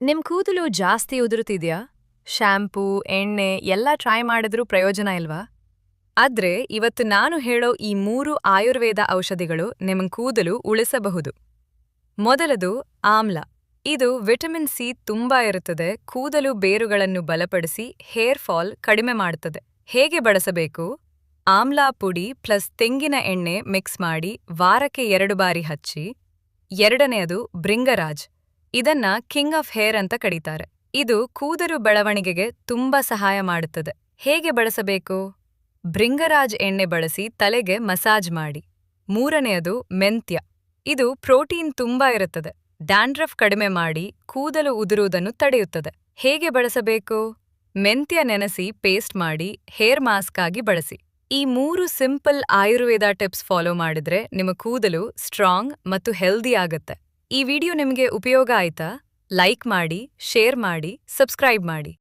ನಿಮ್ ಕೂದಲು ಜಾಸ್ತಿ ಉದುರುತಿದ್ಯಾ? ಶ್ಯಾಂಪೂ, ಎಣ್ಣೆ ಎಲ್ಲ ಟ್ರೈ ಮಾಡಿದ್ರೂ ಪ್ರಯೋಜನ ಇಲ್ವಾ? ಆದ್ರೆ ಇವತ್ತು ನಾನು ಹೇಳೋ ಈ 3 ಆಯುರ್ವೇದ ಔಷಧಿಗಳು ನಿಮ್ ಕೂದಲು ಉಳಿಸಬಹುದು. ಮೊದಲದು ಆಮ್ಲ. ಇದು ವಿಟಮಿನ್ ಸಿ ತುಂಬಾ ಇರುತ್ತದೆ, ಕೂದಲು ಬೇರುಗಳನ್ನು ಬಲಪಡಿಸಿ ಹೇರ್ ಫಾಲ್ ಕಡಿಮೆ ಮಾಡುತ್ತದೆ. ಹೇಗೆ ಬಳಸಬೇಕು? ಆಮ್ಲ ಪುಡಿ ಪ್ಲಸ್ ತೆಂಗಿನ ಎಣ್ಣೆ ಮಿಕ್ಸ್ ಮಾಡಿ ವಾರಕ್ಕೆ 2 ಬಾರಿ ಹಚ್ಚಿ. ಎರಡನೆಯದು ಭೃಂಗರಾಜ್. ಇದನ್ನ ಕಿಂಗ್ ಆಫ್ ಹೇರ್ ಅಂತ ಕರೀತಾರೆ. ಇದು ಕೂದಲು ಬೆಳವಣಿಗೆಗೆ ತುಂಬಾ ಸಹಾಯ ಮಾಡುತ್ತದೆ. ಹೇಗೆ ಬಳಸಬೇಕು? ಭೃಂಗರಾಜ್ ಎಣ್ಣೆ ಬಳಸಿ ತಲೆಗೆ ಮಸಾಜ್ ಮಾಡಿ. ಮೂರನೆಯದು ಮೆಂತ್ಯ. ಇದು ಪ್ರೋಟೀನ್ ತುಂಬಾ ಇರುತ್ತದೆ. ಡ್ಯಾಂಡ್ರಫ್ ಕಡಿಮೆ ಮಾಡಿ ಕೂದಲು ಉದುರುವುದನ್ನು ತಡೆಯುತ್ತದೆ. ಹೇಗೆ ಬಳಸಬೇಕು? ಮೆಂತ್ಯ ನೆನೆಸಿ ಪೇಸ್ಟ್ ಮಾಡಿ ಹೇರ್ ಮಾಸ್ಕ್ ಆಗಿ ಬಳಸಿ. ಈ 3 ಸಿಂಪಲ್ ಆಯುರ್ವೇದ ಟಿಪ್ಸ್ ಫಾಲೋ ಮಾಡಿದ್ರೆ ನಿಮ್ಮ ಕೂದಲು ಸ್ಟ್ರಾಂಗ್ ಮತ್ತು ಹೆಲ್ದಿ ಆಗತ್ತೆ. ಈ ವಿಡಿಯೋ ನಿಮಗೆ ಉಪಯೋಗ ಆಯ್ತಾ? ಲೈಕ್ ಮಾಡಿ, ಶೇರ್ ಮಾಡಿ, ಸಬ್ಸ್ಕ್ರೈಬ್ ಮಾಡಿ.